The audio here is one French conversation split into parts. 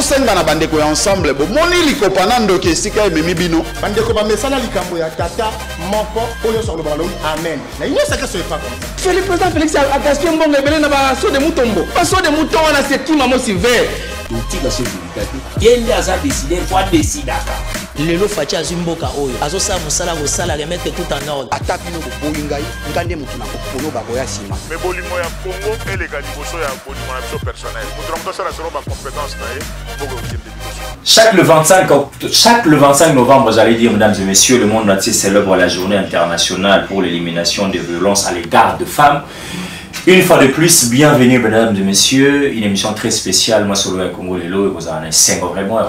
Senga na bandeko ya ensemble bo moni likopanando ke sika ememi bino bandeko ba mesala likambo ya tata moko oyo sur le ballon amen na ino ça que ce pas comme ça Félix président Félix attention mbongo ebele na ba so de mutombo ba so de mouton wana setima mo siver utika so bilikati yende aza décider fois décidaka lelo fachi azimboka oyo azosa musala ko sala remettre tout en ordre attaque no boyingai ngande mutu na kopolo ba boya sima mais bolimo ya Congo et les galiboso ya bolimo na biso personnel mutu ça la sera ma compétence na ye pour que Chaque le 25 novembre, j'allais dire, mesdames et messieurs, le monde entier célèbre la journée internationale pour l'élimination des violences à l'égard de femmes. Une fois de plus, bienvenue mesdames et messieurs, une émission très spéciale, moi solo Congo Lelo, vous en avez vraiment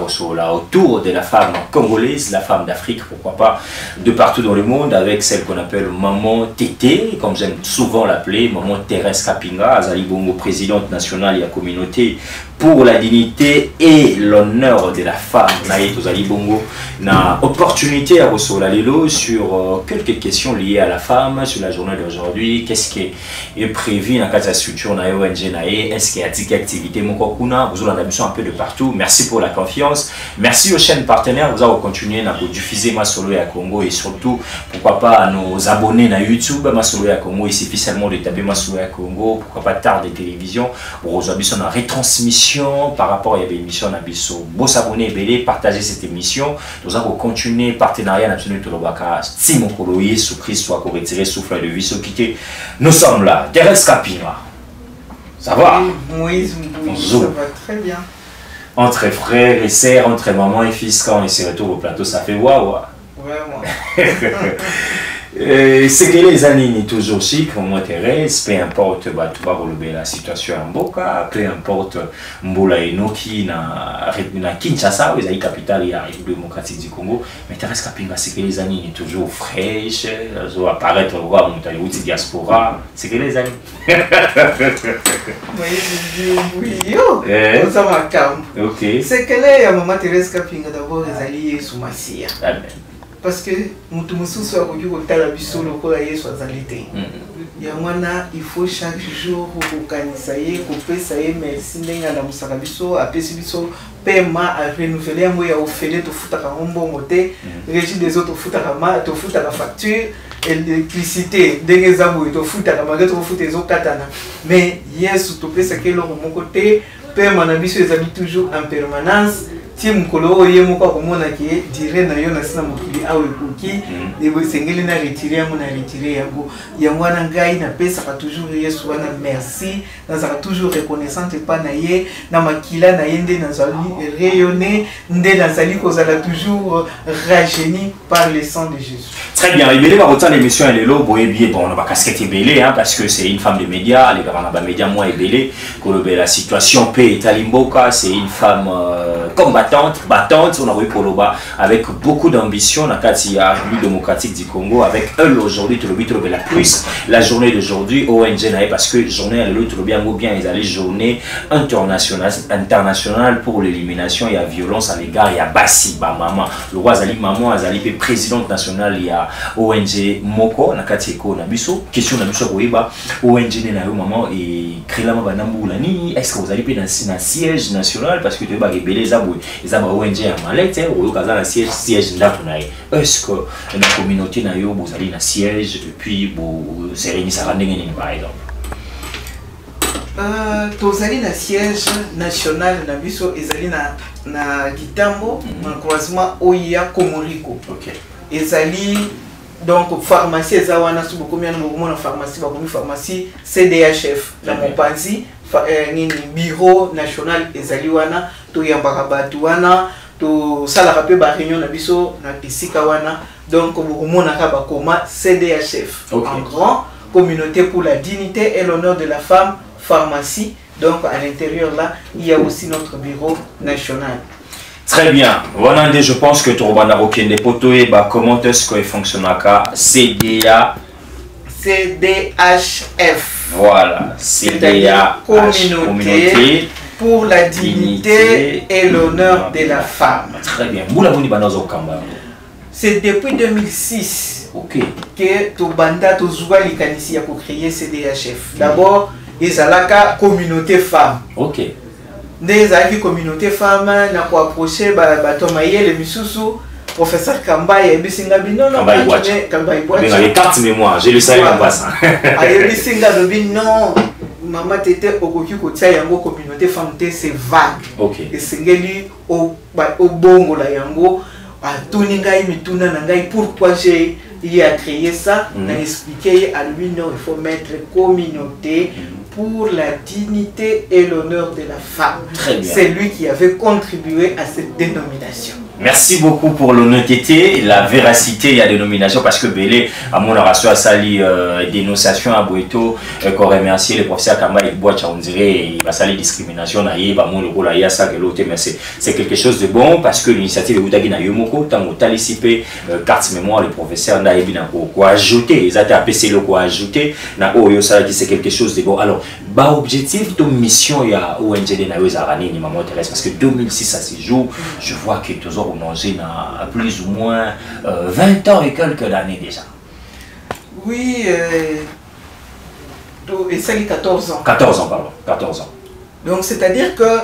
autour de la femme congolaise, la femme d'Afrique, pourquoi pas, de partout dans le monde, avec celle qu'on appelle Maman Tété, comme j'aime souvent l'appeler, Maman Thérèse Kapinga, Azali Bongo, présidente nationale et la communauté pour la dignité et l'honneur de la femme. Naït Azali Bongo, na opportunité à Rosola Lelo sur quelques questions liées à la femme, sur la journée d'aujourd'hui, qu'est-ce qui est prévu dans la structure na ONG nae, est-ce qu'il y a des activités mokokuna, vous en avez un peu de partout. Merci pour la confiance, merci aux chaînes partenaires, vous allez continuer à diffuser ma solo à Congo et surtout pourquoi pas à nos abonnés na YouTube ma solo à Congo. Il suffit seulement de taper ma solo à Congo, pourquoi pas tard des télévisions pour vous abonner en retransmission par rapport à l'émission na biso. Vos abonnés belé partager cette émission, nous allons continuer partenariat national de l'Obaka Simon Koloye sous Christ soit retirer souffle de vie ce quitter. Nous sommes là. Thérèse Kapinga. Ça va? Moïse, ça va très bien. Entre frères et sœurs, entre maman et fils, quand on se retrouve au plateau, ça fait waouh. Vraiment. C'est que les années toujours chic, moi Thérèse, peu importe la situation en Boka, peu importe Mbola Enoki na Kinshasa, les capitale de la République démocratique du Congo, mais Thérèse Kapinga, c'est que les années toujours fraîches, elles ont apparaître voir mon diaspora, c'est que les années. Oui, ça m'a calme. Ok. C'est que là, maman Thérèse Kapinga d'abord les alliés sous ma sire. Amen. Parce que Moutoumousou a voulu que la biso le courrier soit alité. Il faut chaque jour organiser, couper ça y est, merci n'enga la musarabiso, appeler biso paiement à renouveler un moyen au fait de foutre à un bon moté, régime des autres foutre à ma, te foutre à la facture, et l'électricité, des amours, te foutre à la malgré te foutre des autres katana. Mais hier, surtout, c'est que l'on mon côté, paiement à biso les habits toujours en permanence. Si mon colo est mon corps, mon acquis, dirait na yon asina mokili awe kuki, et vous sengeli na retirer mon a retiré yango. Yangwana ngai na pesa ka toujours yesu wana merci, na sera toujours reconnaissante pas na ye, na makila na yende na zali rayonner, nde na zali kozala toujours rajeuni par le sang de Jésus. Très bien, Ibélé va retenir l'émission Lelo, boye bien bon, on va casquette Ibélé hein parce que c'est une femme de médias, les gars na médias moi Ibélé, que la situation paix Talimboka, c'est une femme battante, on a vu Poloba avec beaucoup d'ambition dans la République démocratique du Congo, avec elle aujourd'hui, tu le dis, la plus, la journée d'aujourd'hui, ONG Nae, parce que journée, elle est bien, ils allaient journée internationale pour l'élimination, il y a violence à l'égard, il y a Bassi, maman, le roi Azali, maman, Azali, présidente nationale, il y a ONG Moko, Nakatieko, Nabiso, question Nabiso, ONG Nae, maman, et Krila Mabanamboula, est-ce que vous allez dans un siège national, parce que tu vas les aboués. Les ONG à Malette, ou au siège d'Atonaï. Est-ce que la communauté n'a eu vous allez un siège et puis vous serez par exemple? Tous allez un siège national na biso ezali na Gitambo, un croisement Oya Komoriko. OK. Ezali donc pharmacie ezawana subu combien de pharmacie ba pharmacie CDHF la Mopanzi bureau national ezali wana to yambaka batu wana to salaka pe ba réunion na biso na kisika wana donc bokomona ka ba koma CDHF en grand communauté pour la dignité et l'honneur de la femme pharmacie. Donc à l'intérieur là il y a aussi notre bureau national. Très bien. Voilà, je pense que tu vas des potos et comment est-ce que fonctionne CDHF. Voilà, CDA communauté pour la dignité et l'honneur de la femme. Très bien. C'est depuis 2006 que Tobanda Tozouba Likanisi a créé CDHF. D'abord, ils ont la communauté femme. des amis communauté femme n'a pas approché Batomaye les misusu professeur Kambaye bisinga bino non Kambaye Boacha les cartes mémoire j'ai le salue en passant aye bisinga non maman tete okoki kotia yango communauté femme c'est vague et singeli au bongo la yango atuni ngai mituna na ngai pourquoi j'ai créé ça n'a expliqué à lui non il faut mettre communauté pour la dignité et l'honneur de la femme. C'est lui qui avait contribué à cette dénomination. Merci beaucoup pour l'honnêteté, la véracité et la dénomination parce que Belé, à mon ratio à sali dénonciation à Boeto, qu'on remercie le professeur Kamba et Boacha, on dirait il va salir discrimination à Yéba, mon rôle à Yassa, mais c'est quelque chose de bon parce que l'initiative de Boutagina Yomoko, tant que talicipé, carte mémoire, le professeur Naïbina, quoi ajouter, ils ont appelé le quoi ajouter, c'est quelque chose de bon. Alors, bah objectif de mission il y a ONG na Yozarani ni maman Thérèse parce que 2006 à ce jour je vois que toujours on a plus ou moins 20 ans et quelques années déjà. Oui, et ça 14 ans. 14 ans pardon, 14 ans. Donc c'est-à-dire que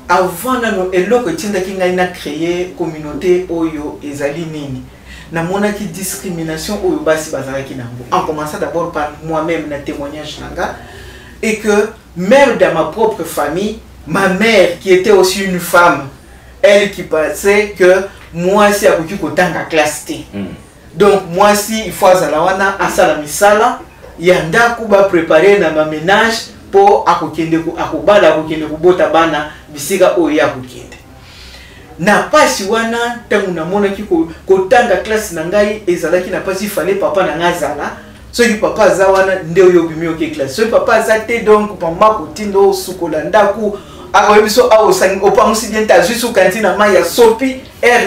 avant et là que Tinda Kinga a créé communauté Oyo et Zalinini. Na monaki discrimination Oyo basi bazaraki nango. En commençant d'abord par moi-même na témoignage nanga. Et que même dans ma propre famille, ma mère qui était aussi une femme, elle qui pensait que moi si à la classe T. Donc moi si il faut azalawana asala misala, yanda kuba préparer na ma ménage pour akokende ko akobala akokende kubota bana bisika oyo akokende. Na pasi wana tangu na mona ki ko tanga classe na ngai ezalaki na pasi fallait papa na ngazala. So ki papa zawana ndeo yo bimi ok classe. So papa zate donc pamba kotindo sukola ndaku akoyebiso awo sangi opamusi bien ta juste kantina maya sopi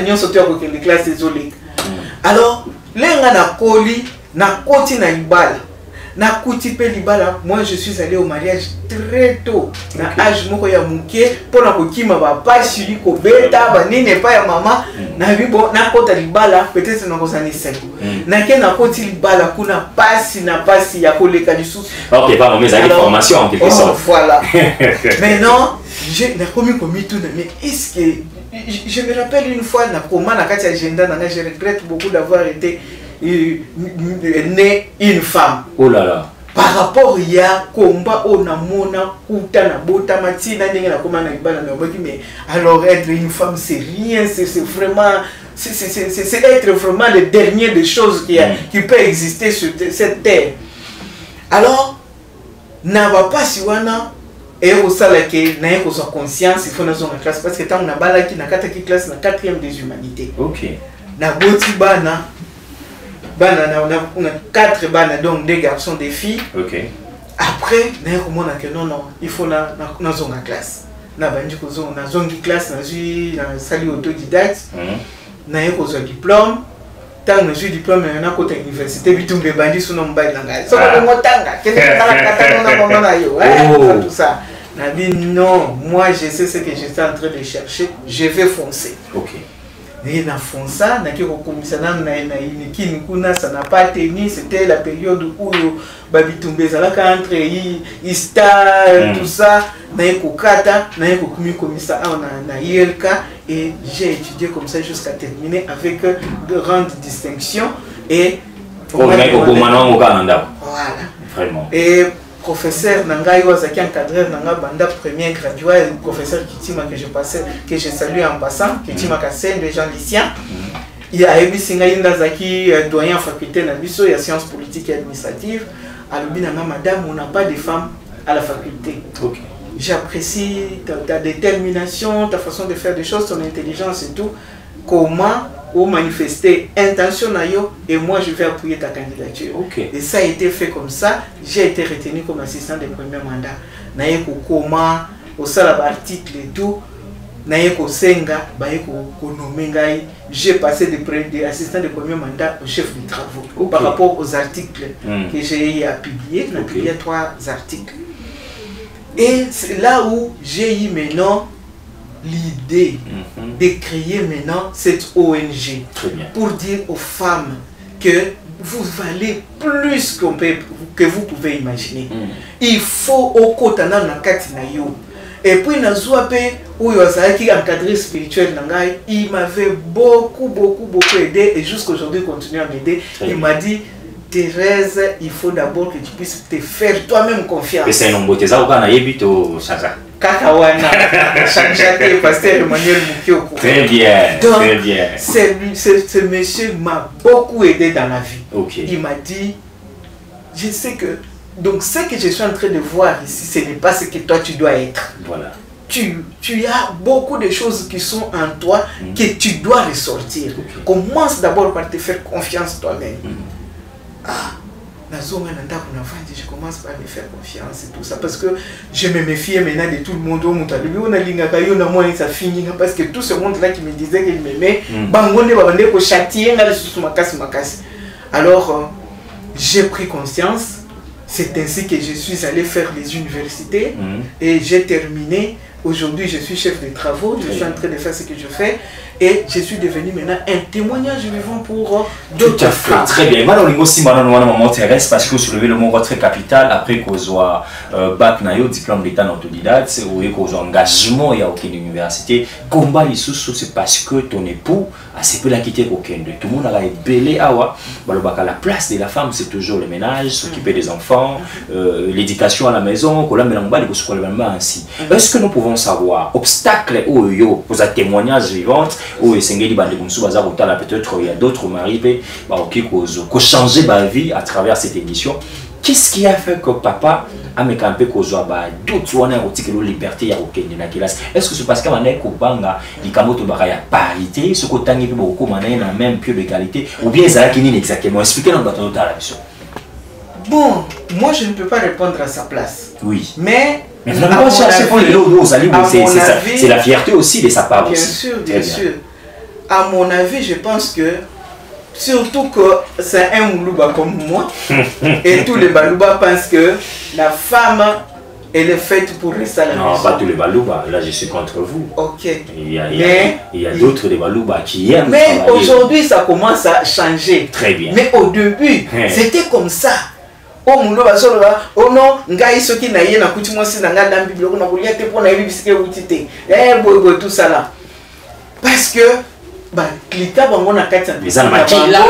nyon soto ya kokende classe ezoleka. Alors lenga na koli na koti na ibala na kuti pe libala moi je suis allé au mariage très tôt na âge moko ya muke pona kokima ba pasi liko beta ba nini pa ya mama na bibo na kota libala peut-être na kozani sel na ke na koti libala kuna pasi na pasi ya koleka lisusu. OK, pas mais ça formation en quelque sorte. Voilà. Maintenant, j'ai na komi tout mais est-ce que je me rappelle une fois na comment na kati agenda na je regrette beaucoup d'avoir été né une femme. Oh là là. Par rapport à combat on a mona kuta na bota matina ndenge na koma na ibana na boki mais alors être une femme c'est rien c'est vraiment c'est être vraiment le dernier des choses qui peut exister sur cette terre. Alors na va pas si wana et au salake na yeko sa conscience il faut na zone classe parce que tant na balaki na kataki classe na 4e des humanités. OK. Na boti bana on a 4 bana donc 2 garçons des filles. OK. Après na comment na que non il faut na zone classe. Na bandi ko zone na zone classe na sali autodidacte. Na yeko zo diplôme. Tant na diplôme na côté université bitumbe bandi sous nom bail na ngai. So ko motanga kene kata na mama na yo tout ça. Na dit non, moi je sais ce que j'étais en train de chercher, je vais foncer. OK. Et na fonça, na kiko komisana na inikini kuna ça n'a pas tenu, c'était la période où babitumbe zalaka entre Ista tout ça, na ekokata, na ekokumi komisa na ILK et j'ai étudié comme ça jusqu'à terminer avec de grandes distinctions et voilà. Vraiment. Et professeur Nangai Wazaki encadreur Nanga Banda premier graduat et professeur Kitima que je salue en passant Kitima Kassem des gens lycéens. Il y a Ebisinga Indazaki doyen faculté na biso et sciences politiques et administratives. À l'Obinanga madame on n'a pas de femmes à la faculté. OK. J'apprécie ta détermination, ta façon de faire des choses, ton intelligence et tout. Comment ou manifester intention et moi je vais appuyer ta candidature. Okay. Et ça a été fait comme ça. J'ai été retenu comme assistant de premier mandat. Naeko comment au salab article et tout. Naeko senga baeko konomengai. J'ai passé de assistant de premier mandat au chef de travaux. Okay. Par rapport aux articles que j'ai publiés. J'ai publié 3 articles. Et c'est là où j'ai eu maintenant l'idée de créer maintenant cette ONG pour dire aux femmes que vous valez plus que vous pouvez imaginer. Il faut au kotana na kati na yo Et puis où il encadré spirituel, il m'avait beaucoup aidé et jusqu'aujourd'hui il continue à m'aider. Il m'a dit, Thérèse, il faut d'abord que tu puisses te faire toi-même confiance. Et c'est un beau thésard ou Chacha. Pasteur Emmanuel Mukioko. Très bien, donc, très bien. Ce monsieur m'a beaucoup aidé dans la vie. Okay. Il m'a dit, je sais que, donc ce que je suis en train de voir ici, ce n'est pas ce que toi tu dois être. Voilà. Tu as beaucoup de choses qui sont en toi que tu dois ressortir. Okay. Commence d'abord par te faire confiance toi-même. Je commence par me faire confiance et tout ça parce que je me méfiais maintenant de tout le monde. Parce que tout ce monde-là qui me disait qu'il m'aimait, alors j'ai pris conscience. C'est ainsi que je suis allé faire les universités et j'ai terminé. Aujourd'hui, je suis chef de travaux, je suis en train de faire ce que je fais et je suis devenu maintenant un témoignage vivant pour d'autres femmes. Très bien. Moi, on aussi m'intéresse parce que vous soulevez le mot très capital après qu'on soit bac naïo diplôme d'état autodidacte ou qu'on soit engagement il y a aucune université. Combat les sous c'est parce que ton époux a assez peu la quitter aucun de tout le monde a belé awa. La place de la femme c'est toujours le ménage, s'occuper des enfants, l'éducation à la maison, qu'on la mélange ainsi. Est-ce que nous pouvons savoir obstacle ou yo pour un témoignage vivant ou essengeli bande kumsu baza kotala peut-être il y a d'autres maris qui changer ma vie à travers cette émission. Qu'est-ce qui a fait que papa a me campé kozwa ba d'autres wana otiki lo liberté ya kokende na classe? Est-ce que c'est parce que mané ko banga likamoto ba ya parité ce ko tangi pe beaucoup mané na même pied d'égalité ou bien ça qui ni exactement expliquer dans notre la mission? Bon, moi je ne peux pas répondre à sa place. Oui. Mais c'est la fierté aussi de sa part. Bien sûr, bien sûr. À mon avis, je pense que, surtout que c'est un Moulouba comme moi, et tous les Balouba pensent que la femme, elle est faite pour rester à la maison. Non, pas tous les Balouba, là je suis contre vous. Ok. Il y a d'autres des Balouba qui aiment. Mais aujourd'hui, ça commence à changer. Très bien. Mais au début, c'était comme ça. Oh mon oh non, ngai soki na ye na kuti mwasi na ngada biblio na kulia te pona ili bisike utite. Boy tout ça là. Parce que ba klika bango na kati mais ça m'a dit là.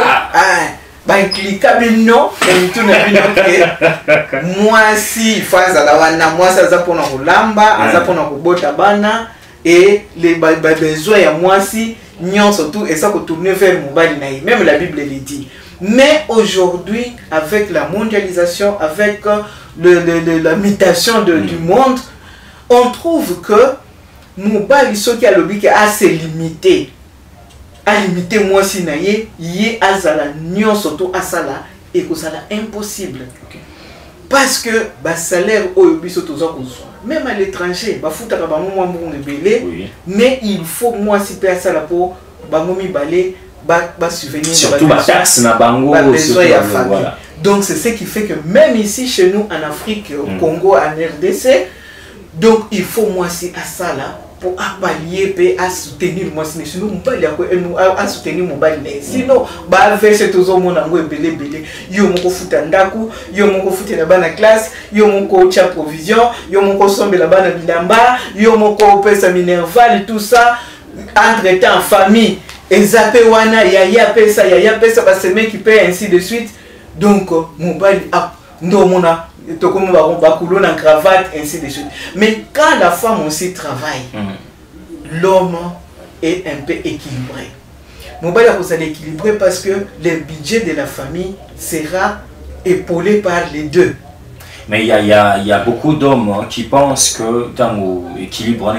Ba klika bino et tout na bino que mwasi faza la wana mwasi aza pona kulamba, aza pona kubota bana et les besoins ya mwasi nyonso tout et ça ko tourner vers mobali na ye. Même la Bible le dit. Mais aujourd'hui, avec la mondialisation, avec la mutation du monde, on trouve que Mobali Soki a lobby assez limité. A limité moi si naïe, yé azala nyon surtout asala et que ça impossible. Okay. Parce que le salaire au biso tozo même à l'étranger, ba futa ka ba mo mo ngebele, mais il faut moi si pe asala pour ba momi balé. Surtout la taxe na bango, voilà. Donc c'est ce qui fait que même ici chez nous en Afrique, au Congo, en RDC, donc il faut moi si à ça là pour pallier et à soutenir moi sinon à soutenir mon bail sinon bah verser tous au monde en belé yo moko futa ndaku yo moko futa na bana classe yo moko cha provision yo moko sombe la bana bilamba yo moko pesa minerval tout ça entre temps en famille. Et zappé wana yaya pesa ba semaine qui paye ainsi de suite. Donc mobile ndo mona to comme ba kulo na cravate ainsi de suite. Mais quand la femme aussi travaille, l'homme est un peu équilibré. Mobile a besoin d'équilibrer parce que le budget de la famille sera épaulé par les deux. Mais il y a beaucoup d'hommes qui pensent que dans l'équilibre, au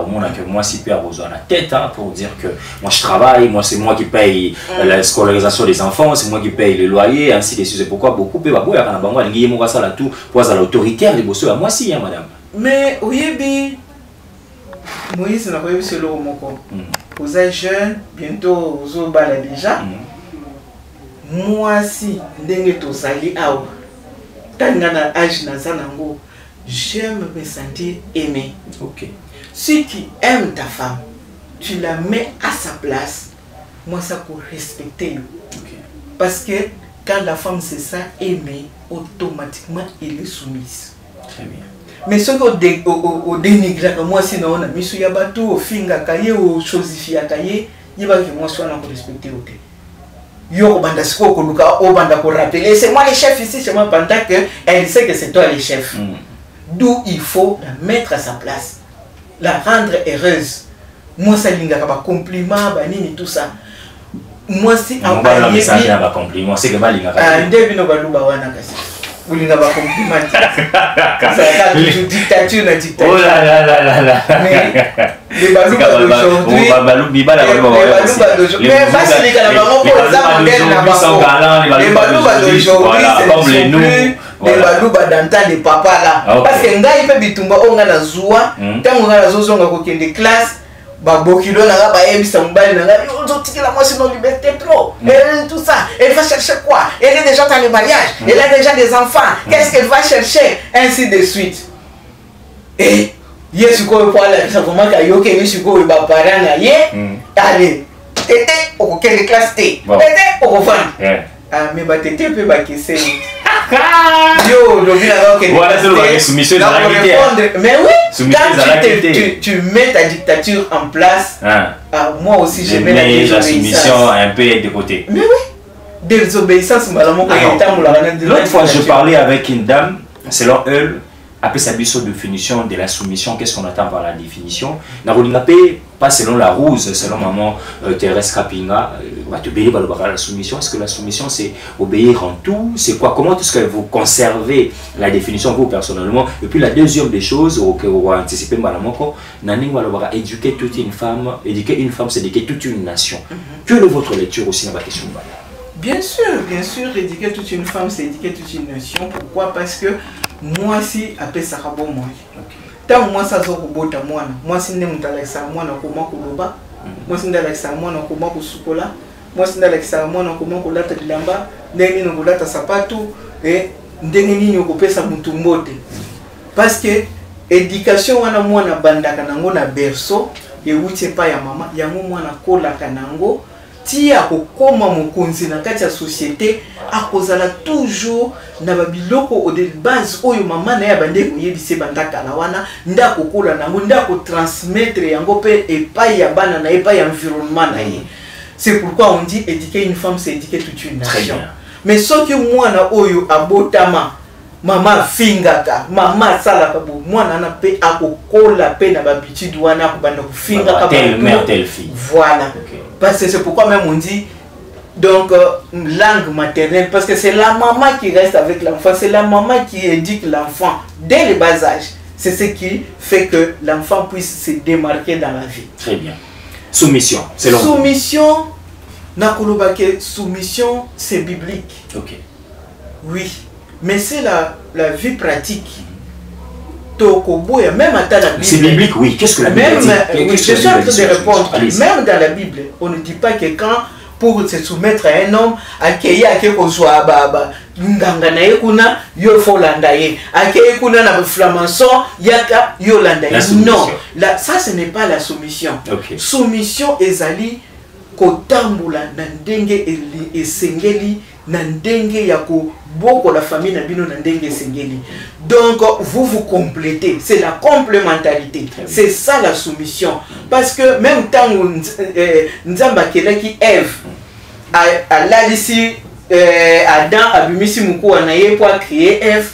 monde que moi si père besoin la tête pour dire que moi je travaille, moi c'est moi qui paye la scolarisation des enfants, c'est moi qui paye le loyer, ainsi de suite. C'est pourquoi beaucoup peuvent avoir un bango à tout pour l'autoritaire les bosses à moi si madame. Mais oui Moïse n'a pas eu ce lot moko. Vous êtes jeune, bientôt vous au bal déjà. Moi si ndenge to sali awa. J'aime me sentir aimé. Okay. Si tu aimes ta femme, tu la mets à sa place. Moi, ça pour respecter. Okay. Parce que quand la femme se sent aimée, automatiquement, elle est soumise. Très bien. mais ce que au dénigrer moi si non na misu ya batu au finga kaye au chosifia kaye yiba ki moi soit na ko respecter au yo banda siko ko luka o banda ko rappeler c'est moi le chef ici c'est moi pendant que elle sait que c'est toi le chef. D'où il faut la mettre à sa place, la rendre heureuse. Moi ça linga ka ba compliment ba nini tout ça. Moi si on va la message na ba compliment c'est que ba linga ka ndebi no ba luba wana kasi ulinga ba compliment ça tu dictature na dictature. Oh là là là là mais les baluba d'aujourd'hui mais pas c'est les gars là pour ça modèle na ba les baluba d'aujourd'hui c'est nous les baluba d'antan de papa là parce que ngai pe bitumba onga na zuwa tango nga na zozonga ko kende classe ba bokilo na nga ba ebisa mbali na nga ozotikela moi sinon liberté trop et tout ça elle va chercher quoi, elle est déjà dans le mariage, elle a déjà des enfants, qu'est-ce qu'elle va chercher, ainsi de suite. Et yesu ko pour la ça comment ka yo ke yesu ko ba parent na ye allez tete au quelle classe t tete au fan ah mais ba tete peut ba kese yo l'objet là que voilà c'est le soumission de la réalité mais oui quand tu mets ta dictature en place moi aussi je mets la soumission un peu de côté mais oui désobéissance malalement l'autre fois je parlais avec une dame selon elle après sa définition de la soumission, qu'est-ce qu'on attend par la définition? Pas selon la ruse, selon maman Thérèse Kapinga, la soumission. Est-ce que la soumission c'est obéir en tout? C'est quoi? Comment est-ce que vous conservez la définition vous personnellement? Et puis la deuxième des choses, que vous anticipez éduquer toute une femme, c'est éduquer toute une nation. Quelle est votre lecture aussi dans la question? Bien sûr, éduquer toute une femme, c'est éduquer toute une nation. Pourquoi? Parce que moi si après ça va bon moi. Tant moi ça zo kubota mwana. Moi si ndé mutalekisa mwana koma kuloba. Moi si ndalekisa mwana koma kusukola. Moi si ndalekisa mwana koma kulata bilamba, ndenge nini kulata sapatu et ndenge nini okopesa mutu mbote. Parce que éducation wana mwana bandaka nango na berceau et wutie pa ya mama, yango mwana kola kanango. Tia kokoma mokonzi na kati ya société akozala toujours na babiloko au de base oyo mama na ya bande koyebise bandaka la wana ndako kola nango ndako transmettre yango pe epai ya bana na epai ya environnement na ye. C'est pourquoi on dit éduquer une femme c'est éduquer toute une nation. Mais soki mwana oyo abotama mama fingaka mama sala kabo mwana na pe akokola pe na babitude wana kubanda kufinga ka telle fille. Voilà. Parce que c'est pourquoi même on dit donc langue maternelle, parce que c'est la maman qui reste avec l'enfant, c'est la maman qui éduque l'enfant dès le bas âge. C'est ce qui fait que l'enfant puisse se démarquer dans la vie. Très bien. Soumission, c'est long. Soumission, soumission c'est biblique. Ok. Oui, mais c'est la vie pratique. Même dans la Bible. C'est biblique, oui. Qu'est-ce que la Bible dit? Je suis en train de répondre. Même dans la Bible, on ne dit pas que quand pour se soumettre à un homme, accueillir quelque chose, non, ça ce n'est pas la soumission. Okay. Soumission ezali kotambula na ndenge esengeli na ndenge ya ko boko la famille na bino na ndenge esengeli. Donc vous complétez, c'est la complémentarité. C'est ça la soumission. Parce que même tant nzamba kelaki Ève a là ici Adam abimisi muko anaye pour créer Ève,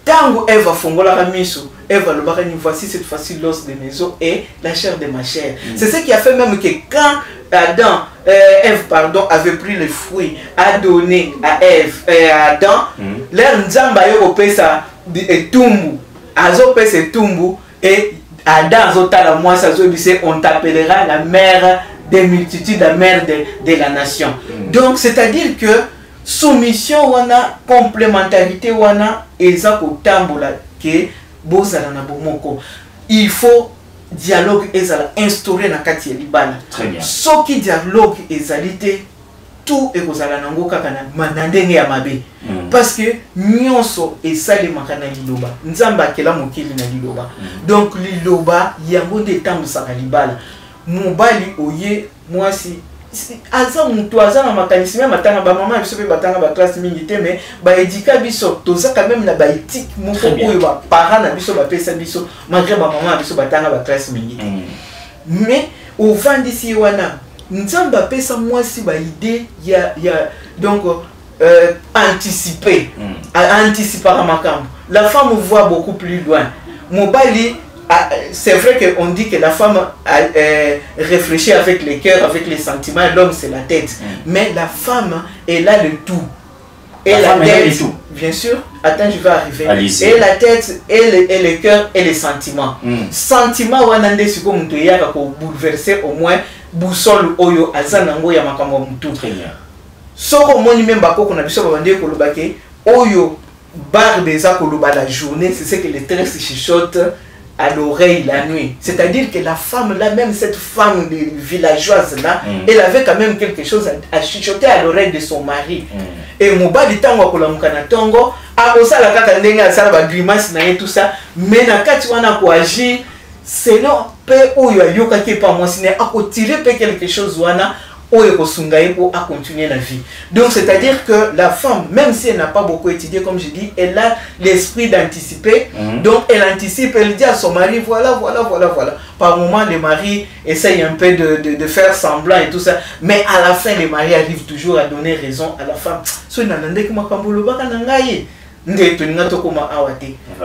tant Ève a fongola kamiso, Ève le barani voici cette fois-ci l'os de mes os et la chair de ma chair. C'est ce qui a fait même que quand Adam Ève pardon avait pris le fruit a donné à Ève à Adam leur nzamba yo pesa etumbu azo pesa etumbu et Adam azotala moi ça zo bise on t'appellera la mère des multitudes, la mère de la nation. Donc c'est-à-dire que soumission wana complémentarité wana eza ko tambola ke bozala na bomoko. Il faut dialogue ezala instauré na kati ya libala. Très bien. Soki dialogue ezalité tout ekozala nango kaka na manandenge ya mabe. Parce que nyonso esali makana liloba. Nzamba kela mokili na liloba. Donc liloba yango de tambusaka libala. Mobali oye mwasi aza mutu aza na makanisi même atanga ba maman biso pe batanga ba classe mingi te mais ba édika biso toza quand même na ba éthique moko oyo ba parents na biso ba pesa biso malgré ba maman biso batanga ba classe mingi te mais au vandisi wana nzamba pesa moi si ba idée ya donc anticiper anticiper makambo la femme voit beaucoup plus loin mobali. C'est vrai qu'on dit que la femme réfléchit avec le cœur, avec les sentiments, l'homme c'est la tête. Mais la femme, elle a le tout. Et la tête, bien sûr, attends, je vais arriver. Et la tête, et le cœur, et les sentiments. Sentiments, on a des secondes pour bouleverser au moins boussole oyo azanango ya makambo mutu. Très bien. Soko moni même bako qu'on a biso babande kolobake oyo barbe eza koloba la journée, c'est ce que les tresses chuchotent à l'oreille la nuit. C'est-à-dire que la femme là, même cette femme villageoise là, elle avait quand même quelque chose à chuchoter à l'oreille de son mari. Et mobali tango ko la mukana tongo, a osala kaka ndenge asala ba grimace na tout ça, mais na kati wana ko agir selon pe oyo yoka ke pa moi sine a ko tirer pe quelque chose wana oyo ko sungaye pour à continuer la vie. Donc c'est-à-dire que la femme, même si elle n'a pas beaucoup étudié comme je dis, elle a l'esprit d'anticiper. Donc elle anticipe, elle dit à son mari voilà. Par moment le mari essaye un peu de faire semblant et tout ça, mais à la fin le mari arrive toujours à donner raison à la femme.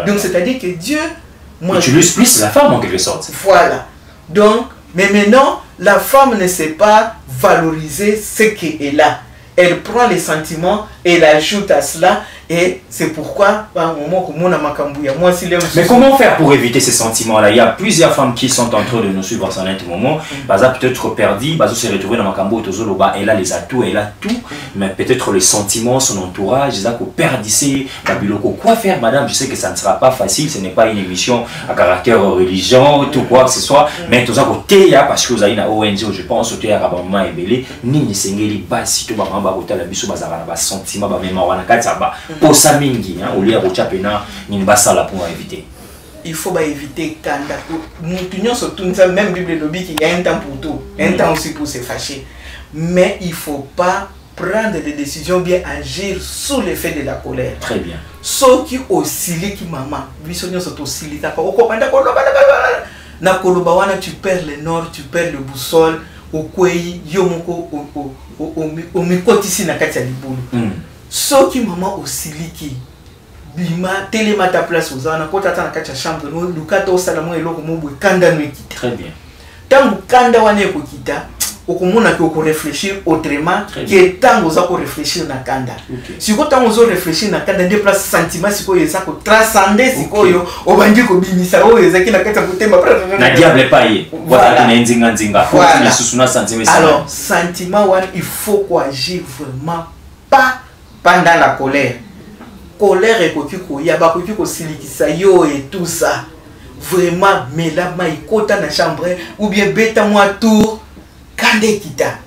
Donc c'est-à-dire que Dieu utilise plus la femme en quelque sorte. Voilà. Donc mais maintenant la femme ne sait pas valoriser ce qu'elle a. Elle prend les sentiments et elle ajoute à cela. Et c'est pourquoi, mais comment faire pour éviter ces sentiments-là? Il y a plusieurs femmes qui sont en train de nous suivre en ce moment. Peut-être perdu, se retrouver dans Makambo et Tozoloba. Elle a les atouts, elle a tout. Mais peut-être les sentiments, son entourage, ils ont perdu. Quoi faire, madame? Je sais que ça ne sera pas facile. Ce n'est pas une émission à caractère religieux, tout quoi que ce soit. Mais tout ça, parce que vous avez une ONG, je pense, que vous avez belé ni sengeli basi to ba mamba kotala biso bazala ba sentiment ba mema wana kataba posa mingi au lieu de chapena ni basala pour éviter. Il faut éviter kanda mutunyo surtout même Bible lobby qui y a un temps pour tout, un temps aussi pour se fâcher. Mais il faut pas prendre des décisions bien agir sous l'effet de la colère. Très bien. Ceux qui oscillent qui maman, bisonyo surtout oscillent ta ko kopanda ko na koloba wana tu perds le nord, tu perds le boussole. Okwei yomoko o mikotisi na kati ya libulu soki mama osiliki bima telema ta place ozana kota ta na kati ya chambre no lukata osala mo eloko mo kanda no ekita. Très bien. Tangu kanda wana ekokita okomona ke oko réfléchir autrement que tango za ko réfléchir na kanda. Siko tango zo réfléchir na kanda de place sentiment siko yesa ko transcender siko yo obandi ko bimisa oyo ezaki na kati ya kutemba na diable paye. Voilà. Alors sentiment one, il faut qu'on agisse vraiment pas pendant la colère. Colère et kokiko yaba kokiko silikisa yo et tout ça. Vraiment mais là maikota na chambre ou bien beta moi tour kande kita.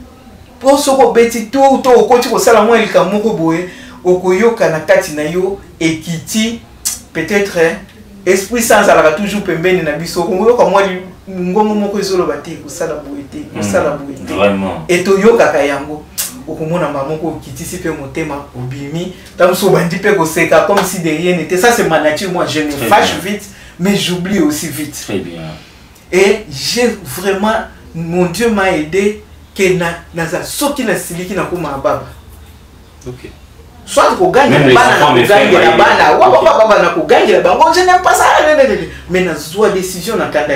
Pour ce ko beti tour to okoti ko sala moi elika moko boye okoyoka na kati na yo ekiti peut-être esprit sans alaka toujours pembeni na biso okoyoka moi ngongo moko ezolo bati ko sala boete ko sala boete. Vraiment. Et to yoka kayango okomona mamoko kitisi pe motema obimi tamso bandi pe ko seka comme si de rien n'était. Ça c'est ma nature, moi je me fâche vite mais j'oublie aussi vite. Très bien. Et j'ai vraiment, mon Dieu m'a aidé que naza soki na siliki na kuma baba. OK. Soit ko gagne na bana baba na ko gagne la bango, je n'aime pas ça. Mais na zo décision na kanda.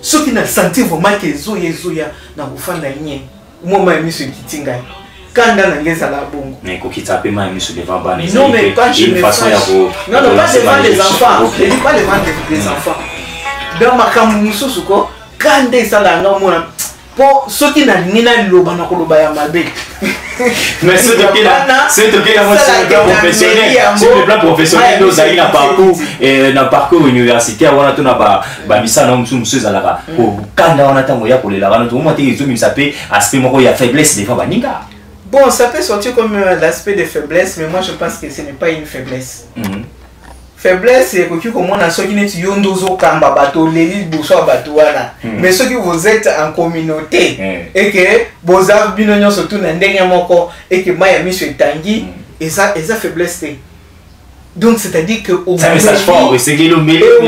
Soki na sentir vraiment que zo ya na kufanda nye. Moi miso kitinga. Kanda na ngeza la bongo. Mais ko kitape ma miso devant bana. Non mais quand je me façon ya ko. Non pas devant les enfants. Je dis pas devant les enfants. Dans ma kamususu ko kande sala nga mona po soki na nina loba na koloba ya mabe. Mais c'est OK là, sur le plan professionnel, sur le plan professionnel nous avons un parcours universitaire on a tout na ba misana msusu zalaka ko kanda on attend ya kolela bana tout monter ils ont mis ça peut aspect moko ya faiblesse des fois baninga. Bon, ça peut sortir comme l'aspect de faiblesse, mais moi je pense que ce n'est pas une faiblesse. faiblesse c'est que comme on a ceux qui n'est yondozo kamba bateau les boussoir bateauana mais ceux qui vous êtes en communauté et que vos abinons surtout dans dernier moko et que moi ami sur tangi et ça faiblesse c'est donc c'est-à-dire que au message fort c'est que le meilleur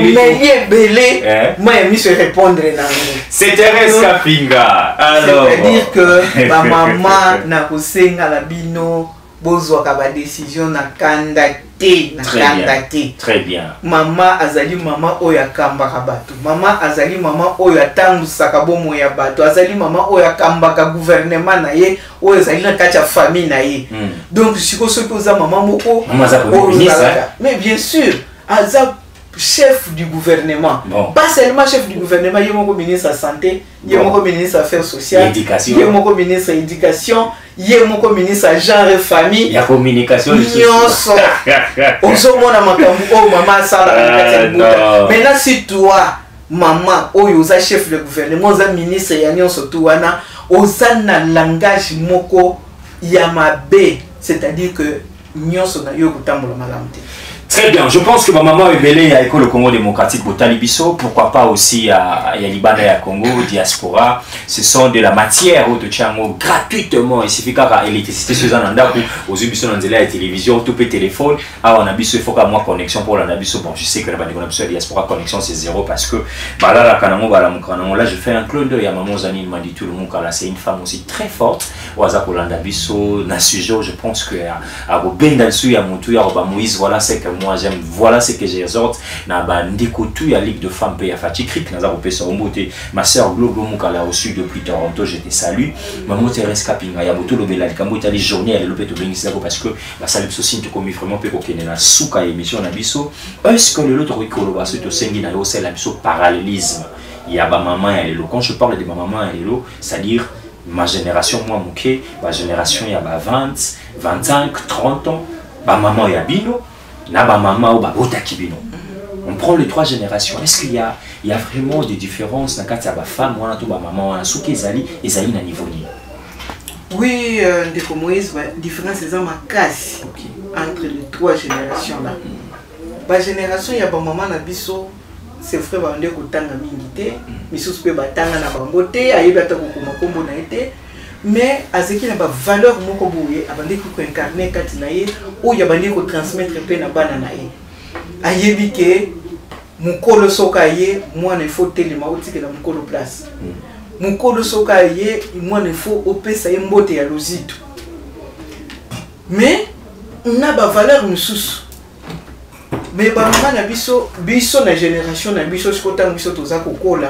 belé moi ami se répondre dans c'est Thérèse Kapinga alors c'est-à-dire que ma maman na kosenga la bino bozwa ka ba décision na kanda te na kanda te très bien mama azali mama oya kamba ka bato mama azali mama oya tangu saka bomo ya bato azali mama oya kamba ka gouvernement na ye oya azali na kacha famille na ye donc siko soki oza mama moko mais bien sûr aza chef du gouvernement pas seulement chef du gouvernement il est ministre de la santé il est ministre des affaires sociales il est ministre de l'éducation il est ministre de genre et famille il y a communication nyonso ozomona makambo o mama sala maintenant si toi maman oyo oza chef de gouvernement oza ministre ya nyonso tu wana oza na langage moko ya mabe c'est-à-dire que nyonso na yo kotambola malamu te. Très bien, je pense que ma maman est belée à l'école Congo démocratique au Talibiso, pourquoi pas aussi à Libana et à Congo, diaspora. Ce sont de la matière au Tchango gratuitement. Il suffit qu'à l'électricité sur un endroit aux Ubiso dans la télévision, tout peut téléphone. Ah, on a biso, il faut qu'à moi connexion pour l'anabiso. Bon, je sais que la diaspora connexion c'est zéro parce que bah là, là, je fais un clone d'œil à maman Zani, il m'a dit tout le monde là, c'est une femme aussi très forte. Oaza pour l'anabiso, na sujet, je pense que à Robin Dalsu, à Moutou, à Moïse, voilà, c'est que moi j'aime, voilà ce que j'exhorte. Na ba ndikotu ya Ligue de femmes pe ya Fatikrik, na za kopesa ombote. Ma sœur Globo Mukala au sud depuis Toronto, je te salue. Maman Thérèse Kapinga ya moto lobela likambo itali journée elle lopé to bengisa parce que la salle sosin te komi vraiment pe ko kene na suka émission na biso. Est-ce que le l'autre rikolo ba to sengi na yo c'est la biso parallélisme. Il y a ba maman et le quand je parle de ma maman et le c'est-à-dire ma génération moi mouké, ma génération il y a ba 20, 25, 30 ans, ba maman ya bino. Na ba maman ou ba bota kibino. On prend les trois générations. Est-ce qu'il y a vraiment des différences dans quatre ba femme ou na to ba maman ou souke ezali na niveau ni? Oui, ndeko Moïse, différence est ma casse entre les trois générations là. Ba génération ya ba maman na biso c'est vrai ba ndeko tanga mingité, misusu pe ba tanga na bango te, ayeba ta ko kombo na été. Mais à ce qui n'a pas valeur moko boye abandi ko incarner kati na ye ou ya bandi ko transmettre pe na bana na ye ayebi ke mukolo soka ye moi ne faut telema otike na mukolo place mukolo soka ye moi ne faut opesa ye mbote ya lozito mais na ba valeur mususu mais ba mama na biso na génération na biso sikota biso toza kokola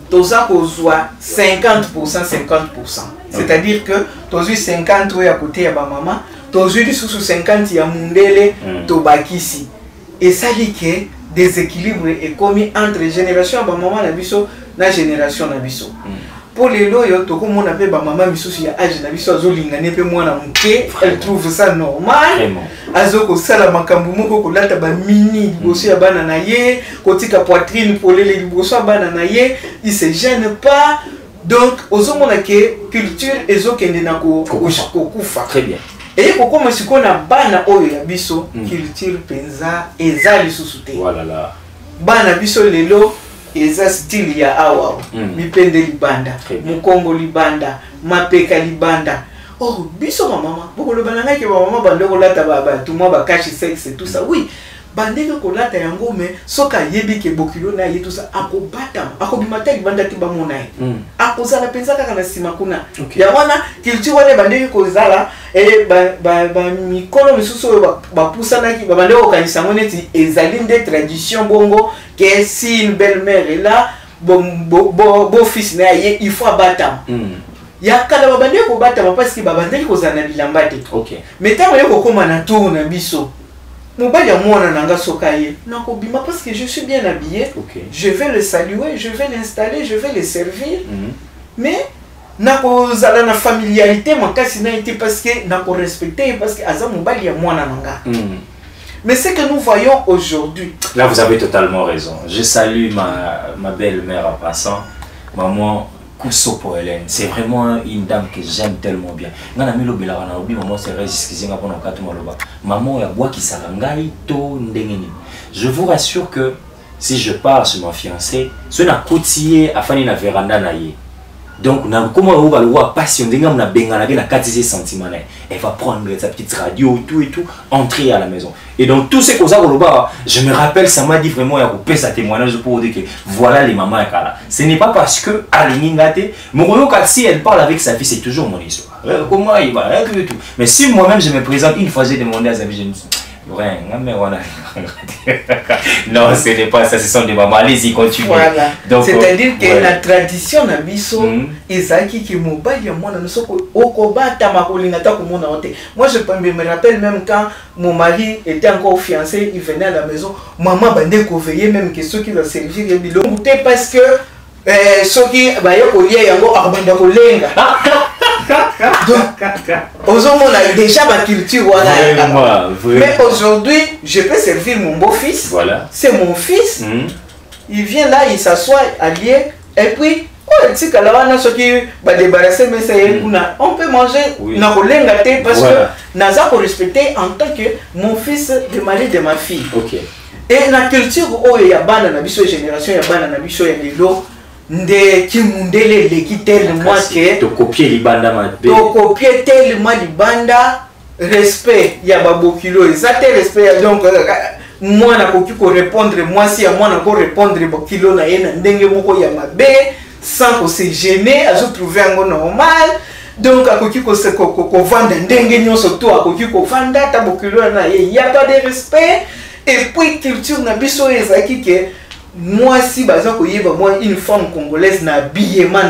toza kozwa 50%, 50%. C'est-à-dire que tozu 50 à côté ya ba maman, tozu du sous 50 ya mundele to bakisi. Et ça dit que déséquilibre est commis entre génération ba maman na biso na génération na biso. Pour les loyaux, to comme on appelle ba maman misusu ya âge na biso azolingane pe mwana muke, elle trouve ça normal. Azoko sala makambu moko ko lata ba mini liboso ya bana na ye, kotika poitrine pour les liboso ya bana na ye, il se gêne pas. Donc ozomona ke culture ezokende na ko kufa. Très bien. Et ko koma sikona bana oyo ya biso culture penza ezali susute. Voilà là. Bana biso lelo eza style ya awa mipende libanda mukongo libanda mapeka libanda oh biso mama bokolo bananga ke mama bandeko lata baba tout moi ba cache sexe tout ça oui bandeko ko lata yango mais soka yebi ke bokilo na ye tout ça akobata akobimata libanda ti bamona akozala penza kaka na sima kuna ya wana culture wana bandeko ko zala ba mikolo misusu ba pusana ki ba bandeko kanisa ngoneti ezali nde tradition bongo que si une belle-mère est là, bon fils na ye il faut abattre. Ya kala babande ko batama parce que babande ko zana bilambate. OK. Mais tant ko koma na tour na biso. Mobali ya mwana nanga sokaye. Nako bima parce que je suis bien habillé. Je vais le saluer, je vais l'installer, je vais le servir. Mais nako zala na familiarité makasi na été parce que nako respecter parce que aza mobali ya mwana nanga. Mais ce que nous voyons aujourd'hui... Là, vous avez totalement raison. Je salue ma belle-mère en passant. Maman, Koussopo Hélène, c'est vraiment une dame que j'aime tellement bien. Maman c'est maman ya bois qui sarangai to ndengeni. Je vous rassure que si je pars sur ma fiancée, ce n'a coûté à faire na véranda na ye. Donc comment on va le voir passion d'engam na bengana na 4 sentiments. Elle va prendre sa petite radio tout et tout, entrer à la maison. Et donc tout ce que ça je me rappelle, ça m'a dit vraiment à couper sa témoignage pour dire que voilà les mamans à Kala. Ce n'est pas parce que Alingate, mon si elle parle avec sa fille, c'est toujours mon histoire. Comment il va et tout. Mais si moi-même je me présente une fois, j'ai demandé à sa fille, je me suis non, ce n'est pas ça, ce sont des mamans. Allez-y, continuez. Voilà. C'est-à-dire que la tradition na biso ezaki ki mobali ya mwana nosoko okobata makolingata komona ote. Moi je me rappelle même quand mon mari était encore fiancé, il venait à la maison, maman bande ko veiller même que ceux qui va servir ya bilongo parce que ceux qui ba yo kolia yango abanda kolenga. Donc, on a déjà ma culture. Voilà. Mais aujourd'hui, je peux servir mon beau-fils. Voilà. C'est mon fils. Il vient là, il s'assoit allié. Et puis, on peut manger parce que Naza pour respecter en tant que mon fils, le mari de ma fille. Et la culture, il y a une génération, il y a une génération, nde kimundele leki tellement que to copier libanda mabe to copier tellement libanda respect ya babokilo ezate respect donc moi na koki ko répondre moi si moi na ko répondre bokilo na yena ndenge moko ya mabe sans ko se gêner azo trouver ngo normal donc akoki ko se ko vendre ndenge nyonso to akoki ko vanda ta bokilo na ye y a pas de respect et puis culture na biso ezaki que moi si moi une femme congolaise n'a habillement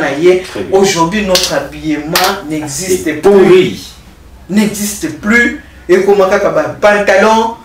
aujourd'hui notre habillement n'existe plus. N'existe plus. Et comment pantalon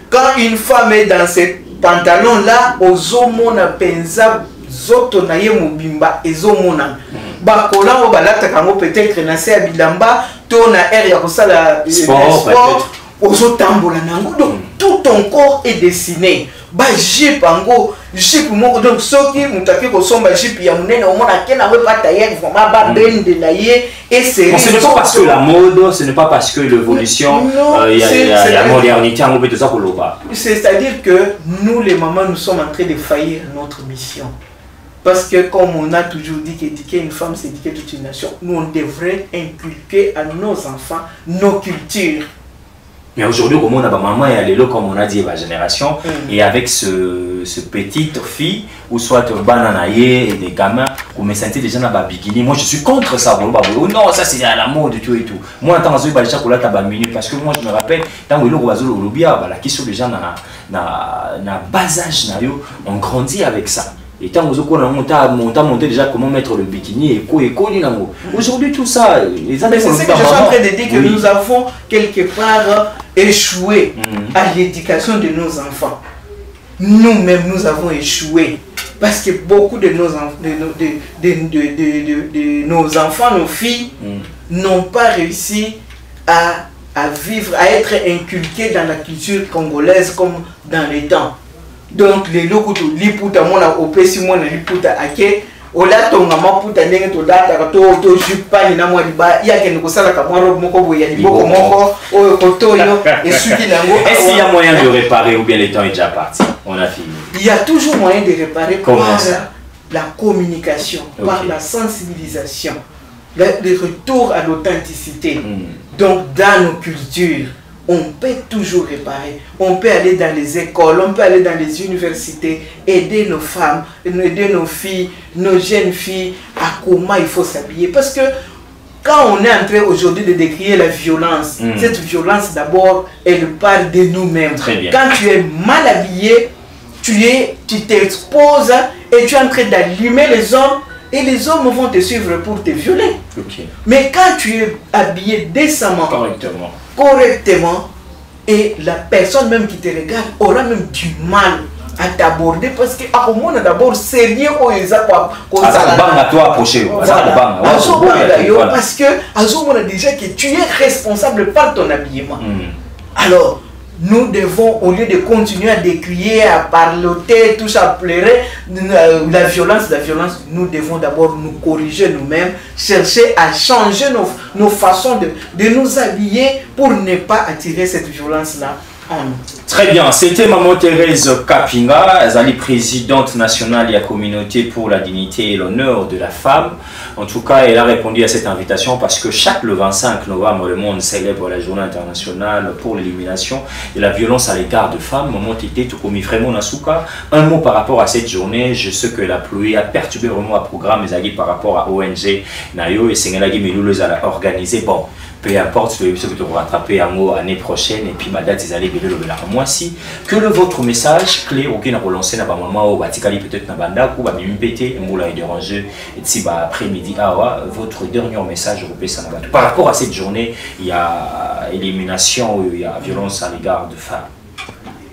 quand une femme est dans ces pantalons là ozomona penza zoto na ye mobimba ezomona bakola balata kango peut-être na se bilamba to na air ya kosala sport ozotambola nango donc tout ton corps est dessiné ba jip ango jip moko donc soki mutaki ko somba jip ya munene omona kena we pas tailler vraiment ba bende na ye et c'est ce n'est pas parce que la mode, ce n'est pas parce que l'évolution il y a la modernité en tout ça pour le bas. C'est-à-dire que nous les mamans nous sommes en train de faillir notre mission. Parce que comme on a toujours dit qu'éduquer une femme c'est éduquer toute une nation, nous on devrait inculquer à nos enfants nos cultures. Mais aujourd'hui, comme on a maman et allélo, comme on a dit, la génération, et avec ce petite fille, ou soit bananaye et des gamins, où me sentais déjà dans la bikini. Moi, je suis contre ça. Oh non, ça c'est à la mode, tout et tout. Moi, en tant que parce que moi, je me rappelle, dans la question des gens, na bas âge, on grandit avec ça. Et tant que on a monté déjà comment mettre le bikini et quoi. Aujourd'hui, tout ça, c'est ce que je suis en train de dire, que nous avons quelque part échoué à l'éducation de nos enfants. Nous-mêmes, nous avons échoué. Parce que beaucoup de nos enfants, nos filles, n'ont pas réussi à vivre, à être inculqués dans la culture congolaise comme dans les temps. Donc les locaux de liputa mona opesi mona liputa ake ola tonga maputa ndenge to data to jupa ni na mwa liba ya ke nkosala ka mwa robe moko boya liboko moko oyo kotoyo et suki nango. Est-ce qu'il y a moyen de réparer ou bien le temps est déjà parti? On a fini. Il y a toujours moyen de réparer par la communication, par la sensibilisation, le retour à l'authenticité. Donc dans nos cultures on peut toujours réparer, on peut aller dans les écoles, on peut aller dans les universités, aider nos femmes, aider nos filles, nos jeunes filles à comment il faut s'habiller. Parce que quand on est en train aujourd'hui de décrire la violence, cette violence d'abord, elle parle de nous-mêmes. Quand tu es mal habillé, tu t'exposes et tu es en train d'allumer les hommes et les hommes vont te suivre pour te violer. Mais quand tu es habillé décemment, correctement, et la personne même qui te regarde aura même du mal à t'aborder parce que à un moment d'abord sérieux parce que déjà que tu es responsable par ton habillement. Alors nous devons, au lieu de continuer à décrier, à parloter, tous à pleurer, la violence, nous devons d'abord nous corriger nous-mêmes, chercher à changer nos façons de nous habiller pour ne pas attirer cette violence-là en nous. Très bien, c'était Maman Thérèse Kapinga, elle est présidente nationale de la communauté pour la dignité et l'honneur de la femme. En tout cas, elle a répondu à cette invitation parce que le 25 novembre, le monde célèbre la journée internationale pour l'élimination de la violence à l'égard de femmes. Maman Tété, tout comme vraiment Nasuka. Un mot par rapport à cette journée, je sais que la pluie a perturbé vraiment le programme, mais par rapport à ONG Nayo et Sengelagi Miloules a organisé. Bon, peu importe, le que tu vas rattraper un mot l'année prochaine et puis ma date, ils allaient le moi si que votre message clé auquel on a relancé na maman ou batikali peut-être na banda ou ba mipété moula et déranger et si ba après-midi votre dernier message européen ça na par rapport à cette journée il y a élimination il y a violence à l'égard de femmes.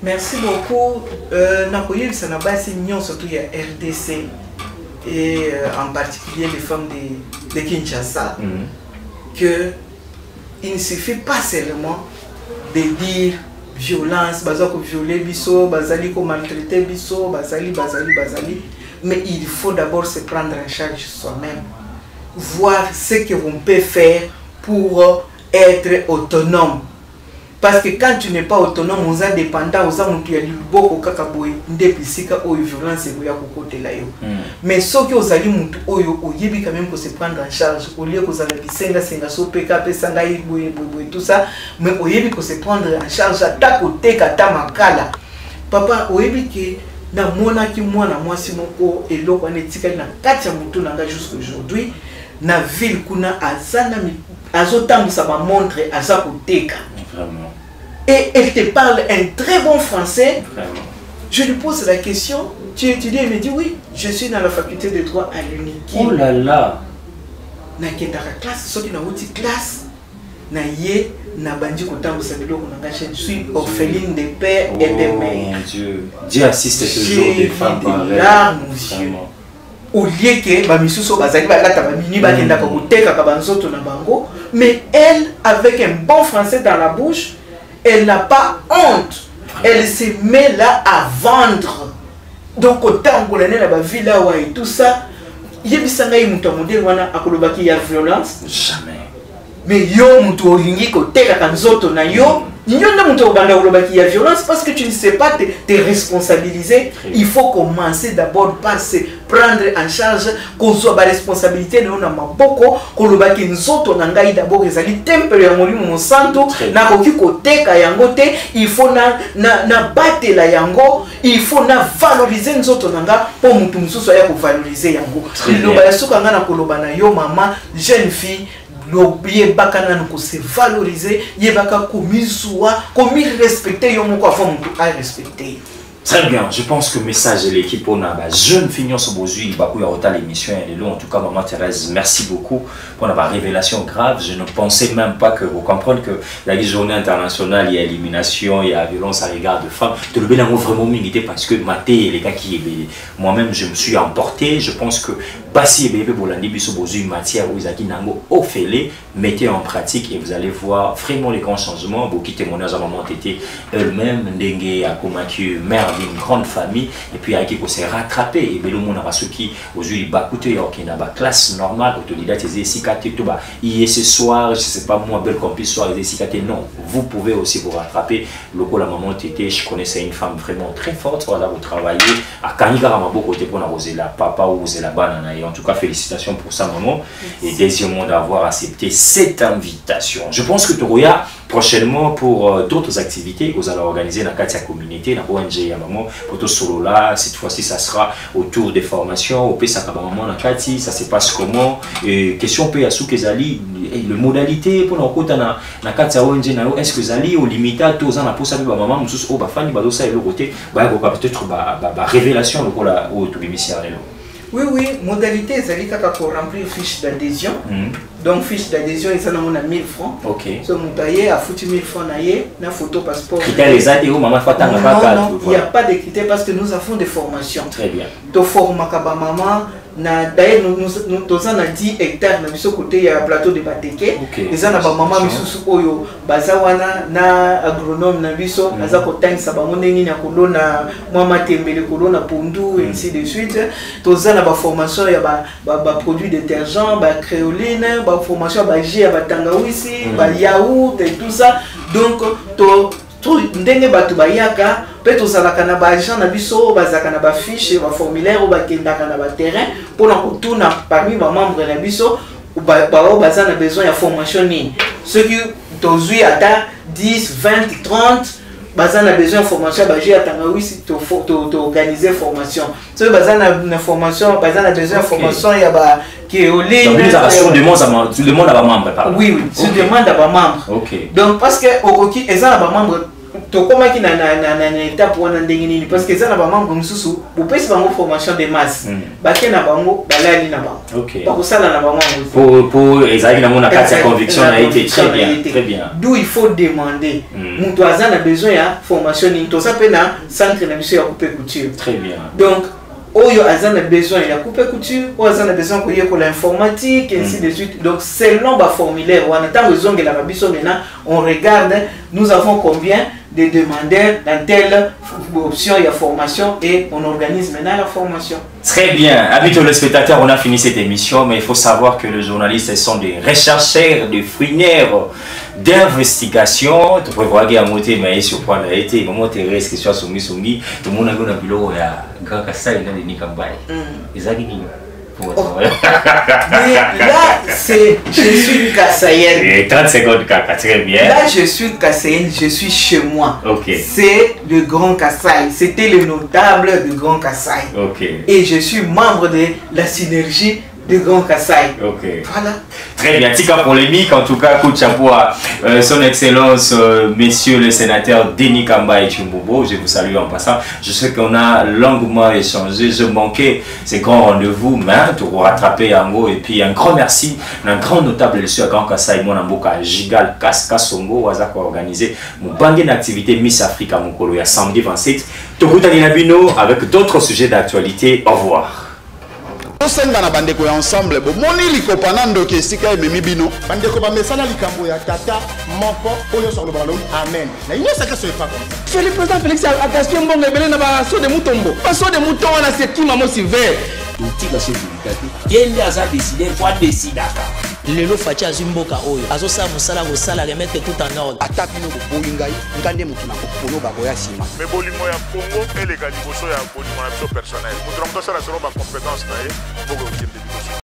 Merci beaucoup. Nakoyel ça na base surtout il y a RDC et en particulier les femmes de Kinshasa que il ne suffit pas seulement de dire violence, bazako violer biso, bazali ko maltraiter biso, bazali, mais il faut d'abord se prendre en charge soi-même, voir ce que on peut faire pour être autonome. Parce que quand tu n'es pas autonome, on est dépendant, on est beaucoup kakaboy, ndepissika ou violence et boya kokote la yo. Mais ce que vous allez mutu oyo, oyebi quand même pour se prendre en charge, au lieu que vous allez senga so PKP sanga boy tout ça, mais oyebi pour se prendre en charge ta côté kata makala. Papa oyebi que na mona ki mwana mwasi moko eloko anetikali na kati ya mutu nanga jusqu'aujourd'hui na ville kuna azana azotambusa ba montre aza koteka. Vraiment. Et elle te parle un très bon français. Vraiment. Je lui pose la question, tu étudies? Elle me dit oui, je suis dans la faculté de droit à l'UNIKI. Oh là là. Na kendaka classe, soki na wuti classe, na ye na bandi kotambusa biloko na nga, je suis orpheline de père et de mère. Mon Dieu, Dieu assiste toujours des femmes pareilles. Vraiment. Au lieu que ba misuso bazali ba lata ba mini ba kenda ko kuteka ka banzoto na bango, mais elle avec un bon français dans la bouche, elle n'a pas honte. Elle se met là à vendre. Donc autant que l'année la villa et tout ça, yebisanga mutu modèle wana akolobaki ya violence jamais. Mais yo mutu olingi koteka ka nzoto na yo. Il violence parce que tu ne sais pas te responsabiliser. Il faut commencer d'abord par se prendre en charge, qu'on soit la responsabilité de nous beaucoup, qu'on le baki nzoto nangai d'abord les ali temple ya molimo mo santo na koki koteka yango te, il faut na battre la yango, il faut na valoriser nzoto nanga pour mutu mususu ya ko valoriser yango. Le ba suka ngana koloba na yo mama jeune fille l'objet bakana ko se valoriser yebaka komiswa komi respecter yo moko afo mutu a respecter. Très bien, je pense que le message de l'équipe, on a jeune fignon sur Bozu, il va couper l'émission et en tout cas, Maman Thérèse, merci beaucoup pour la révélation grave. Je ne pensais même pas que vous compreniez que la journée internationale, il y a élimination, il y a violence à l'égard de femmes. De le bien vraiment milité parce que Maté et les gars qui moi-même, je me suis emporté. Je pense que Bassi et Bébé Bolandi Bisso Bozu, matière où Isaki Nango Ophélie, mettez en pratique et vous allez voir vraiment les grands changements. Beaucoup de témoignages à Maman Tété elle-même, Ndengue, Akomaku, mère d'une grande famille et puis avec qui s'est rattrapé et bien le monde a ceux qui aujourd'hui bacoute qui n'a pas classe normale autodidacte les cicatés tout bas hier ce soir je sais pas moi belle qu'on puisse soir les cicatés non vous pouvez aussi vous rattraper le coup la maman Tété je connaissais une femme vraiment très forte voilà vous travaillez à Kanigara Mabo côté pour poser la papa ou poser la banane et en tout cas félicitations pour ça maman et deuxièmement d'avoir accepté cette invitation. Je pense que Toroya prochainement pour d'autres activités vous allez organiser dans la communauté dans ONG à maman pour tout solo là cette fois-ci ça sera autour des formations au PSA maman na kati ça se passe comment et question pe asu kezali le modalité pour l'encontrer na kati ya ONG na est-ce que zali au limita tous en pour ça ba maman mususu o ba fani ba do ça et le côté ba peut-être ba révélation le ko la au tout émission. Oui, modalité, c'est pour remplir fiche d'adhésion. Donc, fiche d'adhésion, ils en ont 1000 francs. Ok. Ce montaillé a foutu 1000 francs, na photo passeport. Critères les aides, maman, non, il n'y a pas de critères parce que nous avons des formations. Très bien. Tu formes maman d'ailleurs nous toza na 10 hectares na biso côté ya plateau de Bateke eza na ba mama misusu oyo baza wana na agronome na biso aza kotangisa bango ndenge na kolona mwa matembele kolona pondu et ainsi de suite toza na ba formation ya ba produits détergents ba créoline ba formation ba jus ya ba tangawisi ba yaourt et tout ça donc ndenge bato bayaka pe tozalaka na ba agent na biso bazaka na ba fiche ba formulaire ba kendaka na ba terrain pona kotuna parmi ba membres na biso baza na besoin ya formation nini ceux qui tozui ata 10 20 30 baza na besoin de formation ba jeu atanga wisi to organiser formation ceux baza na formation baza na besoin de formation ya ba qui olé donc les actions demande à ba membre oui tu demandes à ba membre donc parce que okoki eza na ba membre to komaki na étape wana ndenge nini parce que eza na ba membre mususu bopesi bango formation de masse bake na bango balali na bango pas ko sala na ba membre pour ezali na mona kati ya conviction na été très bien d'où il faut demander mutu aza na besoin ya formation nini to sa pe na centre na biso ya coupe couture très bien donc oyo azana besoin ya coupe couture ou azana besoin ko yeko l'informatique ainsi de suite donc selon ba formulaire on attend besoin de la biso maintenant on regarde nous avons combien de demandeurs dans telle option il y a formation et on organise maintenant la formation. Très bien, amis téléspectateurs, on a fini cette émission, mais il faut savoir que les journalistes sont des rechercheurs, des fouineurs d'investigation. Tu peux voir qu'il y a un moté mais sur quoi la été, comment tu restes que soit soumis, tout le monde a un bureau à grand Kassai dans les Nikambaye. Mais là, je suis Kassaïenne. 30 secondes, Kaka, très bien. Là, je suis Kassaïenne, je suis chez moi. C'est le Grand Kassai. C'était le notable du Grand Kassai. Et je suis membre de la synergie du Grand Kassai. Voilà. Très bien. Tika polémique, en tout cas, coup de chapeau à son excellence, messieurs le sénateur Denis Kamba et Chumbobo. Je vous salue en passant. Je sais qu'on a longuement échangé. Je manquais ces grands rendez-vous, mais pour rattraper en haut. Et puis un grand merci, un grand notable monsieur Grand Kassai, mon amboka Gigal Kasongo, Wazako organisé mon bandé d'activité Miss Africa Mokolo, il y a samedi 27. Tokutani Nabino avec d'autres sujets d'actualité. Au revoir. Tosenga na bandeko ya ensemble bo moni likopa na ndoki esika ememi bino bandeko ba mesana likambo ya tata moko oyo sur le ballon amen na ino saka so efa comme ça le président Félix Agaspi mbongo ebele na ba so de mutombo ba so de mouton wana sekima mo siver tika se bilikati yende aza décider fois décidaka lelo faci azwi mboka oyo azosala mosala kosala remettre tout en ordre ata bino boboyi ngai ngande motu na kopolo bakoya nsima me bolimo ya Congo eleka liboso ya bolimo na biso personnel moto na moto asala selo bacompétence na ye moko okende liboso